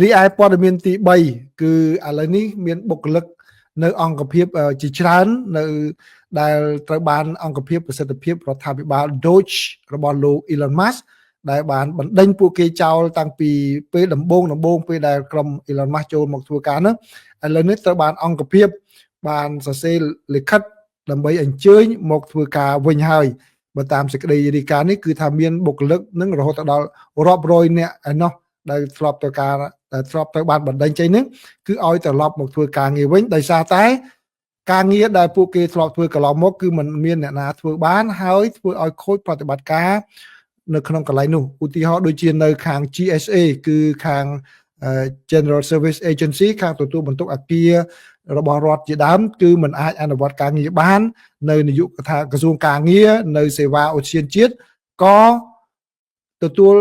រីឯព័ត៌មានទី3គឺឥឡូវនេះមានបុគ្គលិកនៅអង្គភាពជាច្រើននៅដែលត្រូវបានអង្គភាពប្រសិទ្ធភាពរដ្ឋាភិបាល Doge របស់លោក Elon Musk ដែលបានបណ្ដេញពួកគេចោលតាំងពីពេលដំបូងពេលដែលក្រុម Elon Musk ចូលមកធ្វើការនោះឥឡូវនេះត្រូវបានអង្គភាពបានសរសេរលិខិតដើម្បីអញ្ជើញមកធ្វើការវិញហើយបើតាមសេចក្តីរាយការណ៍នេះគឺថាមានបុគ្គលិកនឹងរហូតដល់រាប់រយនាក់ឯណោះដែលធ្លាប់ទៅការធ្លាប់ទៅបានបណ្ដេញចេញនេះគឺឲ្យត្រឡប់មកធ្វើការងារវិញដោយសារតែការងារដែលពួកគេធ្លាប់ធ្វើកន្លងមកគឺมันមានអ្នកណាធ្វើបានហើយធ្វើឲ្យខូចប្រតិបត្តិការនៅក្នុងកន្លែងនោះឧទាហរណ៍ដូចជានៅខាង GSA គឺខាង General Service Agency ខាងទទួលបន្ទុកអគាររបស់រដ្ឋជាដើមគឺมันអាចអនុវត្តការងារបាននៅនាយកដ្ឋានក្រសួងការងារនៅសេវាឧទ្យានជាតិក៏ទទួល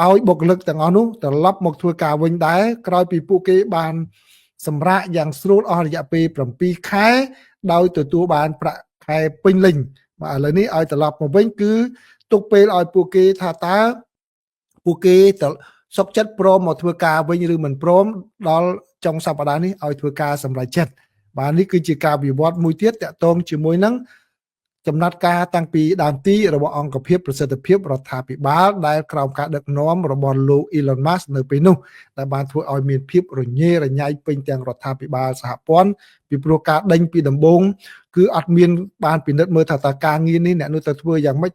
ឲ្យបុគ្គលិកទាំងអស់នោះត្រឡប់មកធ្វើការវិញដែរក្រោយពីពួកគេបានសម្រាកយ៉ាងស្រួលអស់រយៈពេល7ខែដោយទទួលបានប្រាក់ខែពេញលេញបាទឥឡូវនេះឲ្យត្រឡប់មកវិញគឺទុកពេលឲ្យពួកគេថាតើពួកគេសុខចិត្តព្រមមកធ្វើការវិញឬមិនព្រមដល់ចុងសប្តាហ៍នេះឲ្យធ្វើការសម្រេចចិត្តបាទនេះគឺជាការវិវត្តមួយទៀតតាក់ទងជាមួយនឹងចំណាត់ការតាំងពីដើមទីរបស់អង្គភាពប្រសិទ្ធភាពរដ្ឋាភិបាលដែលក្រោមការដឹកនាំរបស់លោក Elon Musk នៅពេលនោះដែលបានធ្វើឲ្យមានភាពរញ៉េរញ៉ៃពេញទាំងរដ្ឋាភិបាលសហព័ន្ធពីព្រោះការដេញពីដំបូងគឺអត់មានបានពិនិត្យមើលថាតើការងារនេះអ្នកនោះទៅធ្វើយ៉ាងម៉េច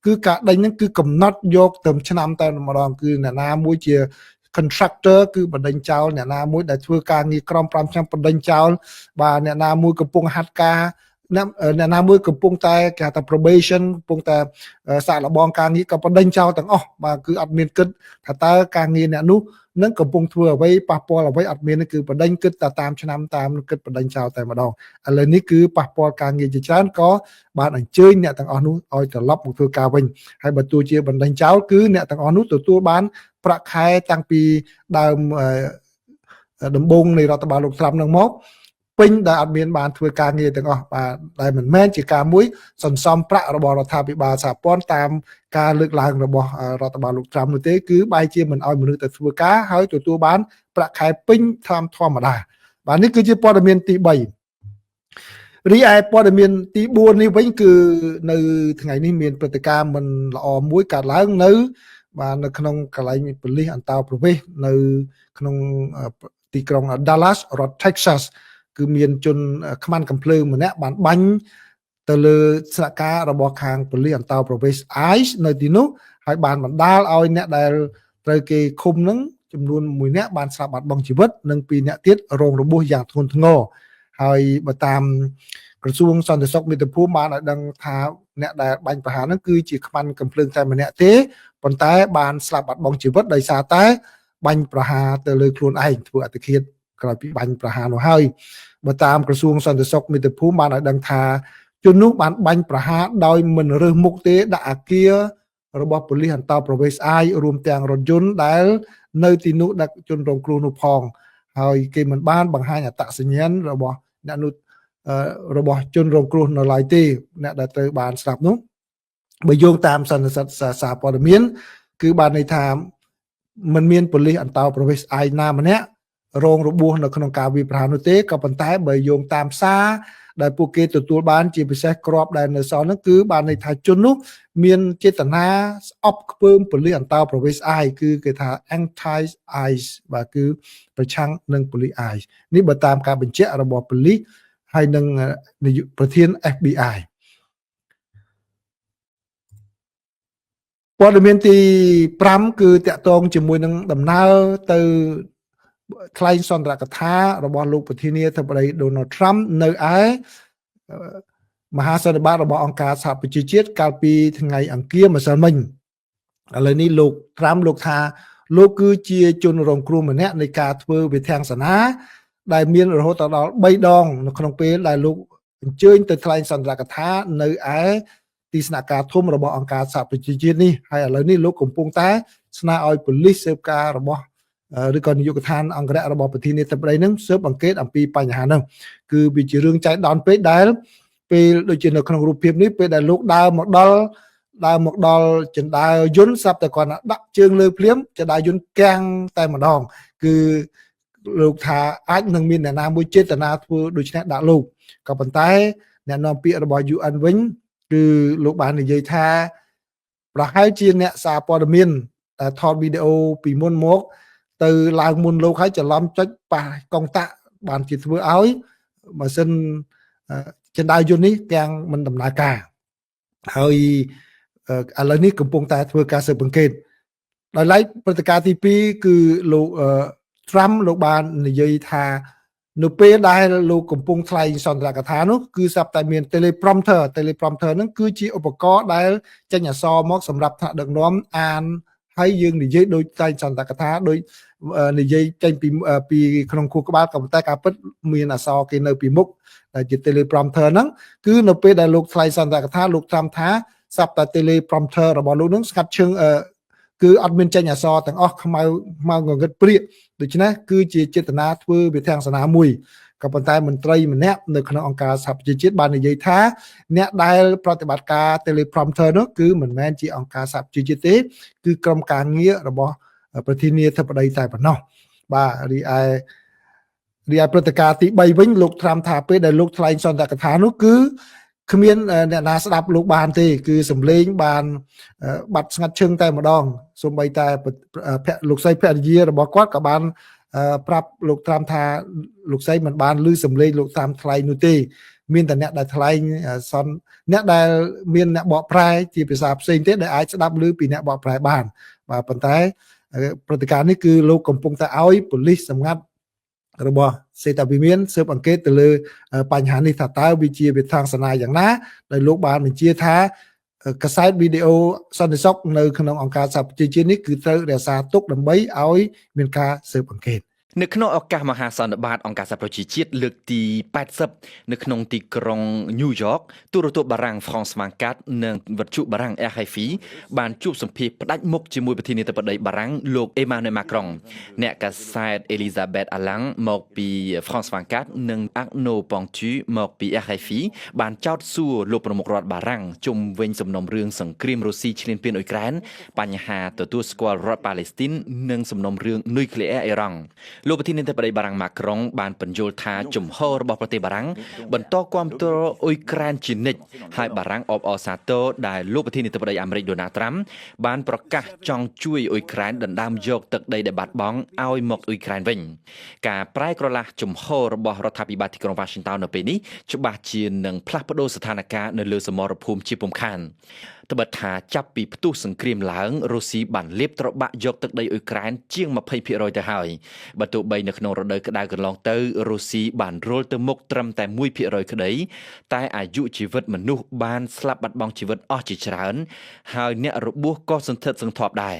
គឺការដេញហ្នឹងគឺកំណត់យកទៅឆ្នាំតែម្ដងគឺអ្នកណាមួយជា contractor គឺបណ្ដេញចោលអ្នកណាមួយដែលធ្វើការងារក្រោម5ឆ្នាំបណ្ដេញចោលបាទអ្នកណាមួយកំពុងហាត់ការអ្នកណាមួយកំពុងតែគេហៅថា probation កំពុងតែសាកល្បងការងារក៏បណ្ដេញចោលទាំងអស់បាទគឺអត់មានគិតថាតើការងារអ្នកនោះនឹងកំពុងធ្វើអ្វីប៉ះពាល់អ្វីអត់មានគឺបណ្ដេញគិតតែតាមឆ្នាំតាមគិតបណ្ដេញចោលតែម្ដងឥឡូវនេះគឺប៉ះពាល់ការងារជាច្រើនក៏បានអញ្ជើញអ្នកទាំងអស់នោះឲ្យត្រឡប់មកធ្វើការវិញហើយបើទោះជាបណ្ដេញចោលគឺអ្នកទាំងអស់នោះទទួលបានប្រាក់ខែតាំងពីដើមដំបូងនៃរដ្ឋបាលលោកត្រាំនឹងមកពេញដែលអត់មានបានធ្វើការងារទាំងអស់បាទដែលមិនមែនជាការមួយសន្សំប្រាក់របស់រដ្ឋាភិបាលសហព័ន្ធតាមការលើកឡើងរបស់រដ្ឋបាលលោកត្រាំនោះទេគឺបែរជាមិនឲ្យមនុស្សទៅធ្វើការហើយទទួលបានប្រាក់ខែពេញតាមធម្មតាបាទនេះគឺជាព័ត៌មានទី3រីឯព័ត៌មានទី4នេះវិញគឺនៅថ្ងៃនេះមានព្រឹត្តិការណ៍មិនល្អមួយកើតឡើងនៅបាទនៅក្នុងកន្លែងប៉ូលីសអន្តោប្រវេសន៍នៅក្នុងទីក្រុង Dallas រដ្ឋ Texas គឺមានជនខ្មាន់កំភ្លើងម្នាក់បានបាញ់ទៅលើស្នាក់ការរបស់ខាងប៉ូលីសអន្តោប្រវេសន៍ ICE នៅទីនោះហើយបានបណ្ដាលឲ្យអ្នកដែលត្រូវគេឃុំនឹងចំនួន1នាក់បានស្លាប់បាត់បង់ជីវិតនិង2នាក់ទៀតរងរបួសយ៉ាងធ្ងន់ធ្ងរហើយបើតាមក្រសួងសន្តិសុខមាតុភូមិបានឲ្យដឹងថាអ្នកដែលបាញ់ប្រហារហ្នឹងគឺជាខ្មាន់កំភ្លើងតែម្នាក់ទេប៉ុន្តែបានស្លាប់បាត់បង់ជីវិតដោយសារតែបាញ់ប្រហារទៅលើខ្លួនឯងធ្វើអត្តឃាតក្រោយពីបាញ់ប្រហារនោះហើយបើតាមក្រសួងសន្តិសុខមាតុភូមិបានឲ្យដឹងថាជននោះបានបាញ់ប្រហារដោយមិនរើសមុខទេដាក់អគាររបស់ប៉ូលីសអន្តោប្រវេសន៍អាយរួមទាំងរថយន្តដែលនៅទីនោះដាក់ជនរងគ្រោះនោះផងហើយគេមិនបានបង្ហាញអត្តសញ្ញាណរបស់អ្នកនោះរបស់ជនរងគ្រោះនៅឡើយទេអ្នកដែលត្រូវបានស្លាប់នោះបើយោងតាមសន្និសីទសារព័ត៌មានគឺបានន័យថាมันមានប៉ូលីសអន្តោប្រវេសន៍អាយណាម្នាក់រងរបួសនៅក្នុងការវាយប្រហារនោះទេក៏ប៉ុន្តែបើយោងតាមសារដែលពួកគេទទួលបានជាពិសេសក្របដែលនៅសល់នោះគឺបានន័យថាជននោះមានចេតនាស្អប់ខ្ពើមប៉ូលីសអន្តោប្រវេសន៍អាយគឺគេថា anti ICE បាទគឺប្រឆាំងនឹងប៉ូលីស ICE នេះបើតាមការបញ្ជាក់របស់ប៉ូលីសហើយនឹងនាយកប្រធាន FBI ព័ត៌មានទី5គឺតាក់ទងជាមួយនឹងដំណើរទៅថ្លែងសន្ទរកថារបស់លោកប្រធានាធិបតី Donald Trump នៅឯមហាសន្និបាតរបស់អង្គការសហប្រជាជាតិកាលពីថ្ងៃអង្គារម្សិលមិញឥឡូវនេះលោក Trump លោកថាលោកគឺជាជនរងគ្រោះម្នាក់នៃការធ្វើវិធានសនាដែលមានរហូតដល់3ដងនៅក្នុងពេលដែលលោកអញ្ជើញទៅថ្លែងសន្ទរកថានៅឯទីស្នាក់ការធំរបស់អង្គការសហប្រជាជាតិនេះហើយឥឡូវនេះលោកកំពុងតែស្នើឲ្យប៉ូលីសស៊ើបការរបស់ឬក៏នាយកដ្ឋានអង្គរៈរបស់ប្រធានាធិបតីនឹងស៊ើបអង្កេតអំពីបញ្ហាហ្នឹងគឺវាជារឿងចៃដន្យពេកដែលពេលដូចជានៅក្នុងរូបភាពនេះពេលដែលលោកដើរមកដល់ ដើរមកដល់ចណ្ដើរយន្តស្រាប់តែគាត់ដាក់ជើងលើភ្លាមចណ្ដើរយន្តកាំងតែម្ដងគឺលោកថាអាចនឹងមានអ្នកណាមួយចេតនាធ្វើដូច្នេះដាក់លោកក៏ប៉ុន្តែអ្នកនាំពាក្យរបស់ UN វិញគឺលោកបាននិយាយថាប្រហែលជាអ្នកសារព័ត៌មានថតវីដេអូពីមុនមកទៅឡើងមុនលោកហើយច្រឡំចុចប៉ះកុងតាក់បានជាធ្វើឲ្យម៉ាស៊ីនចណ្ដើរយន្តនេះទាំងមិនដំណើរការហើយឥឡូវនេះកំពុងតែធ្វើការស៊ើបអង្កេតដោយឡែកព្រឹត្តិការណ៍ទី2គឺលោកTrump លោកបាននិយាយថានៅពេលដែលលោកកំពុងថ្លែងសន្ទរកថានោះគឺស្រាប់តែមាន teleprompter ហ្នឹងគឺជាឧបករណ៍ដែលចេញអក្សរមកសម្រាប់ថ្នាក់ដឹកនាំអានហើយយើងនិយាយដោយថ្លែងសន្ទរកថាដោយនិយាយចេញពីក្នុងខួរក្បាលក៏ប៉ុន្តែការពិតមានអក្សរគេនៅពីមុខដែលជា teleprompter ហ្នឹងគឺនៅពេលដែលលោកថ្លែងសន្ទរកថាលោកតាមថាស្រាប់តែ teleprompter របស់លោកនឹងស្ងាត់ឈឹងគឺអត់មានចេញអក្សរទាំងអស់ខ្មៅងងឹតព្រាកដូច្នេះគឺជាចេតនាធ្វើវិធានសាសនាមួយក៏ប៉ុន្តែមន្ត្រីម្នាក់នៅក្នុងអង្គការសហប្រជាជាតិបាននិយាយថាអ្នកដែលប្រតិបត្តិការ teleprompter នោះគឺមិនមែនជាអង្គការសហប្រជាជាតិទេគឺក្រុមការងាររបស់ប្រធានាធិបតីតែប៉ុណ្ណោះបាទរីឯព្រឹត្តិការណ៍ទី3វិញលោកត្រាំថាពេលដែលលោកថ្លែងសន្ទរកថានោះគឺគ្មានអ្នកណាស្ដាប់លោកបានទេគឺសំឡេងបានបាត់ស្ងាត់ឈឹងតែម្ដងសូម្បីតែលោកស្រីភរិយារបស់គាត់ក៏បានប្រាប់លោកត្រាំថាលោកស្រីមិនបានឮសំឡេងលោកត្រាំថ្លែងនោះទេមានតែអ្នកដែលថ្លែងអ្នកដែលមានអ្នកបកប្រែជាភាសាផ្សេងទេដែលអាចស្ដាប់ឮពីអ្នកបកប្រែបានបាទប៉ុន្តែព្រឹត្តិការណ៍នេះគឺលោកកំពុងតែឲ្យប៉ូលីសសម្ងាត់របស់សេតាវិមានស៊ើបអង្កេតទៅលើបញ្ហានេះថាតើវាជាវិធានសាសនាយ៉ាងណាដោយលោកបានបញ្ជាថាកាសែតវីដេអូសន្តិសុខនៅក្នុងអង្គការសហប្រជាជាតិនេះគឺត្រូវរក្សាទុកដើម្បីឲ្យមានការស៊ើបអង្កេតនៅក្នុងឱកាសមហាសន្និបាតអង្គការសហប្រជាជាតិលើកទី80នៅក្នុងទីក្រុងញូវយ៉កទូរទស្សន៍បារាំង France 24 និងវិទ្យុបារាំង RFI បានជួបសម្ភាសផ្ដាច់មុខជាមួយប្រធានាធិបតីបារាំងលោក Emmanuel Macron អ្នកកាសែត Elisabeth Allang មកពី France 24 និង Arnaud Pontu មកពី RFI បានចោទសួរលោកប្រមុខរដ្ឋបារាំងជុំវិញសំណុំរឿងសង្គ្រាមរុស្ស៊ីឈ្លានពានអ៊ុយក្រែនបញ្ហាទទួលស្គាល់រដ្ឋប៉ាឡេស្ទីននិងសំណុំរឿងនុយក្លេអ៊ែរអ៊ីរ៉ង់លោកប្រធានាធិបតីបារាំងម៉ាក្រុងបានបញ្យល់ថាជំហររបស់ប្រទេសបារាំងបន្តគាំទ្រអ៊ុយក្រែនជានិច្ចហើយបារាំងអបអរសាទរដែលលោកប្រធានាធិបតីអាមេរិកដូណាល់ត្រាំបានប្រកាសចង់ជួយអ៊ុយក្រែនដណ្ដើមយកទឹកដីដែលបាត់បង់ឲ្យមកអ៊ុយក្រែនវិញការប្រែក្រឡាស់ជំហររបស់រដ្ឋាភិបាលទីក្រុង Washington នៅពេលនេះច្បាស់ជានឹងផ្លាស់ប្ដូរស្ថានភាពនៅលើសមរភូមិជាពុំខានត្បិតថាចាប់ពីផ្ទុះសង្គ្រាមឡើងរុស្ស៊ីបានលាបត្របាក់យកទឹកដីអ៊ុយក្រែនជាង 20% ទៅហើយបើទោះបីនៅក្នុងរដូវក្តៅកន្លងទៅរុស្ស៊ីបានរុលទៅមុខត្រឹមតែ 1% ក្តីតែអាយុជីវិតមនុស្សបានស្លាប់បាត់បង់ជីវិតអស់ជាច្រើនហើយអ្នករបួសក៏សន្ធឹកសន្ធាប់ដែរ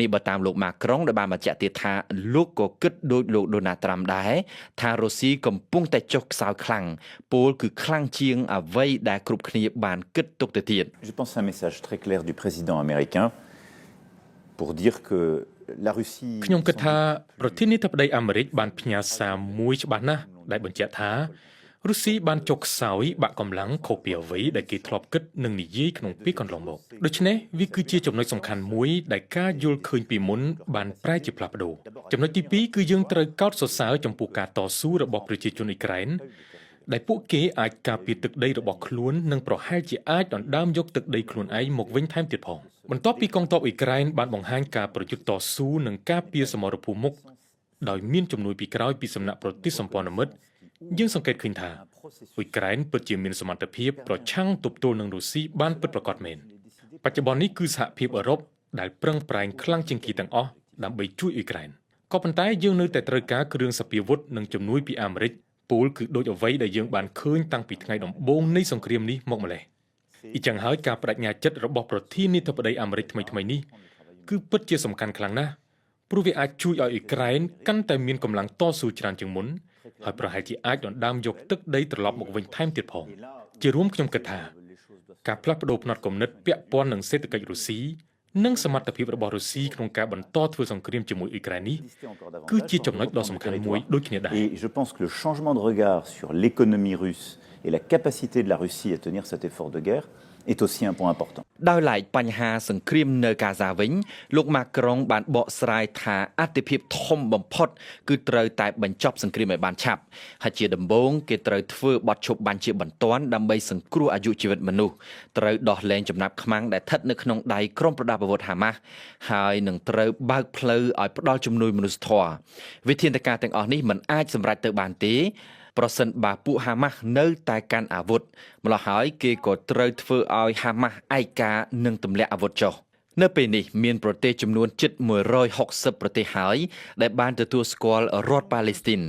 នេះបើតាមលោកម៉ាក្រុងដែលបានបញ្ជាក់ទៀតថាលោកក៏គិតដូចលោកដូណាល់ត្រាំដែរថារុស្ស៊ីកំពុងតែចុះខ្សោយខ្លាំងពលគឺខ្លាំងជាងអ្វីដែលគ្រប់គ្នាបានគិតទុកទៅទៀត Je pense un message très clair du président américain pour dire que la Russie ខ្ញុំគិតថាប្រធានាធិបតីអាមេរិកបានផ្ញើសារមួយច្បាស់ណាស់ដែលបញ្ជាក់ថារុស្ស៊ីបានចុះខ្សោយបាក់កម្លាំងខុសពីអ្វីដែលគេធ្លាប់គិតនិងនិយាយក្នុងពេលកន្លងមកដូច្នេះវាគឺជាចំណុចសំខាន់មួយដែលការយល់ឃើញពីមុនបានប្រែជាផ្លាស់ប្ដូរចំណុចទី2គឺយើងត្រូវកោតសរសើរចំពោះការតស៊ូរបស់ប្រជាជនអ៊ុយក្រែនដែលពួកគេអាចការពារទឹកដីរបស់ខ្លួននិងប្រហែលជាអាចដណ្ដើមយកទឹកដីខ្លួនឯងមកវិញថែមទៀតផងបន្ទាប់ពីកងទ័ពអ៊ុយក្រែនបានបង្ហាញការប្រយុទ្ធតស៊ូនិងការពារសមរភូមិមុខដោយមានជំនួយពីក្រោយពីសំណាក់ប្រទេសសម្ព័ន្ធមិត្តយើងសង្កេតឃើញថាអ៊ុយក្រែនពិតជាមានសមត្ថភាពប្រឆាំងទប់ទល់នឹងរុស្ស៊ីបានពិតប្រាកដមែនបច្ចុប្បន្ននេះគឺសហភាពអឺរ៉ុបដែលប្រឹងប្រែងខ្លាំងជាងគេទាំងអស់ដើម្បីជួយអ៊ុយក្រែនក៏ប៉ុន្តែយើងនៅតែត្រូវការគ្រឿងសព្វាវុធនិងជំនួយពីអាមេរិកពលគឺដូចអ្វីដែលយើងបានឃើញតាំងពីថ្ងៃដំបូងនៃសង្គ្រាមនេះមកម្លេះអ៊ីចឹងហើយការបដិញ្ញាចិត្តរបស់ប្រធានាធិបតីអាមេរិកថ្មីៗនេះគឺពិតជាសំខាន់ខ្លាំងណាស់ព្រោះវាអាចជួយឲ្យអ៊ុយក្រែនកាន់តែមានកម្លាំងតស៊ូច្រើនជាងមុនហើយប្រហែលជាអាចដណ្ដើមយកទឹកដីត្រឡប់មកវិញថែមទៀតផងជារួមខ្ញុំគិតថាការផ្លាស់ប្ដូរផ្នត់គំនិតពាក់ព័ន្ធនឹងសេដ្ឋកិច្ចរុស្ស៊ីនិងសមត្ថភាពរបស់រុស្ស៊ីក្នុងការបន្តធ្វើសង្គ្រាមជាមួយអ៊ុយក្រែននេះគឺជាចំណុចដ៏សំខាន់មួយដូចគ្នាដែរ Et je pense que le changement de regard sur l'économie russe et la capacité de la Russie à tenir cet effort de guerre est aussi un point important. ដោយឡែកបញ្ហាសង្គ្រាមនៅកាហ្សាវិញលោកម៉ាក្រុងបានបកស្រាយថាអតិភិបធំបំផុតគឺត្រូវតែបញ្ចប់សង្គ្រាមឲ្យបានឆាប់ហើយជាដំបូងគេត្រូវធ្វើបទឈប់បាញ់ជាបន្ទាន់ដើម្បីសង្គ្រោះអាយុជីវិតមនុស្សត្រូវដោះលែងចំណាប់ខ្មាំងដែលស្ថិតនៅក្នុងដៃក្រុមប្រដាប់អាវុធហាម៉ាស់ហើយនឹងត្រូវបើកផ្លូវឲ្យផ្ដល់ជំនួយមនុស្សធម៌វិធានការទាំងអស់នេះមិនអាចសម្រេចទៅបានទេប្រសិនបើពួកហាម៉ាស់នៅតែកាន់អាវុធម្ល៉េះហើយគេក៏ត្រូវធ្វើឲ្យហាម៉ាស់ឯកានិងទម្លាក់អាវុធចុះនៅពេលនេះមានប្រទេសចំនួនជិត160ប្រទេសហើយដែលបានទទួលស្គាល់រដ្ឋប៉ាឡេស្ទីន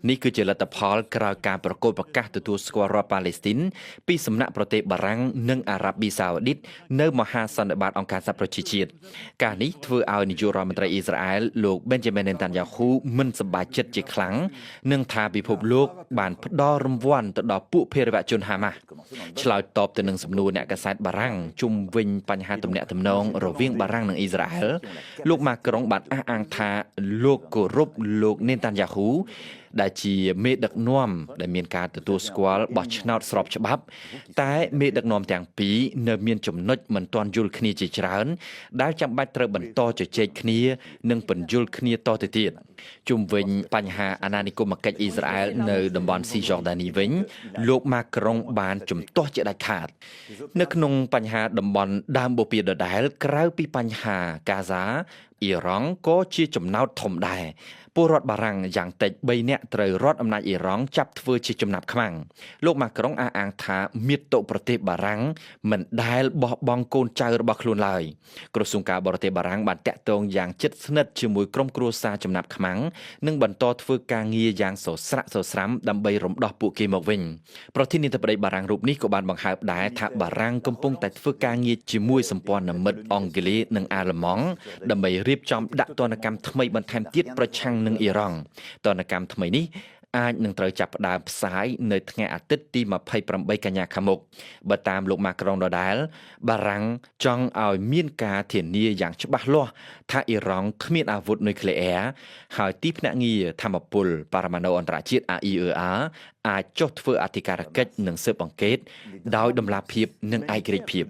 នេះគឺជាលទ្ធផលក្រោយការប្រកួតប្រកាសទទួលស្គាល់រដ្ឋប៉ាឡេស្ទីនពីសំណាក់ប្រទេសបារាំងនិងអារ៉ាប៊ីសាអូឌីតនៅមហាសន្និបាតអង្គការសហប្រជាជាតិការនេះធ្វើឲ្យនាយករដ្ឋមន្ត្រីអ៊ីស្រាអែលលោក Benjamin Netanyahu មិនសប្បាយចិត្តជាខ្លាំងនិងថាពិភពលោកបានផ្ដល់រង្វាន់ទៅដល់ពួកភេរវជនហាម៉ាស់ឆ្លើយតបទៅនឹងសំណួរអ្នកកាសែតបារាំងជុំវិញបញ្ហាទំនាក់ទំនងរវាងបារាំងនិងអ៊ីស្រាអែលលោកម៉ាក្រុងបានអះអាងថាលោកគោរពលោកនេតានយ៉ាហ៊ូដែលជាមេដឹកនាំដែលមានការទទួលស្គាល់បោះឆ្នោតស្របច្បាប់តែមេដឹកនាំទាំងពីរនៅមានចំណុចមិនទាន់យល់គ្នាជាច្រើនដែលចាំបាច់ត្រូវបន្តជជែកគ្នានិងពន្យល់គ្នាតទៅទៀតជុំវិញបញ្ហាអាណានិគមកិច្ចអ៊ីស្រាអែលនៅតំបន់ស៊ីយ៉ូដានីវិញលោកម៉ាក្រុងបានជំទាស់ជាដាច់ខាតនៅក្នុងបញ្ហាតំបន់ដើមបូព៌ាដដែលក្រៅពីបញ្ហាកាហ្សាអ៊ីរ៉ង់ក៏ជាចំណោទធំដែរពលរដ្ឋបារាំងយ៉ាងតិច3នាក់ត្រូវរដ្ឋអំណាចអ៊ីរ៉ង់ចាប់ធ្វើជាចំណាប់ខ្មាំងលោកម៉ាក្រុងអះអាងថាមាតុប្រទេសបារាំងមិនដែលបោះបង់កូនចៅរបស់ខ្លួនឡើយក្រសួងការបរទេសបារាំងបានតាក់ទងយ៉ាងជិតស្និទ្ធជាមួយក្រុមគ្រួសារចំណាប់ខ្មាំងនិងបន្តធ្វើការងារយ៉ាងសស្រាក់សស្រាំដើម្បីរំដោះពួកគេមកវិញប្រធានាធិបតីបារាំងរូបនេះក៏បានបង្ហើបដែរថាបារាំងកំពុងតែធ្វើការងារជាមួយសម្ព័ន្ធមិត្តអង់គ្លេសនិងអាល្លឺម៉ង់ដើម្បីរៀបចំដាក់ទណ្ឌកម្មថ្មីបន្ថែមទៀតប្រឆាំងនឹងអ៊ីរ៉ង់ទណ្ឌកម្មថ្មីនេះអាចនឹងត្រូវចាប់ផ្ដើមផ្សាយនៅថ្ងៃអាទិត្យទី28កញ្ញាខាងមុខបើតាមលោកម៉ាក្រុងដដែលបារាំងចង់ឲ្យមានការធានាយ៉ាងច្បាស់លាស់ថាអ៊ីរ៉ង់គ្មានអាវុធនុយក្លេអ៊ែរហើយទីភ្នាក់ងារធម្មពលបរមាណុអន្តរជាតិ AIEA អាចចុះធ្វើអធិការកិច្ចនិងស៊ើបអង្កេតដោយតម្លាភាពនិងឯករាជ្យភាព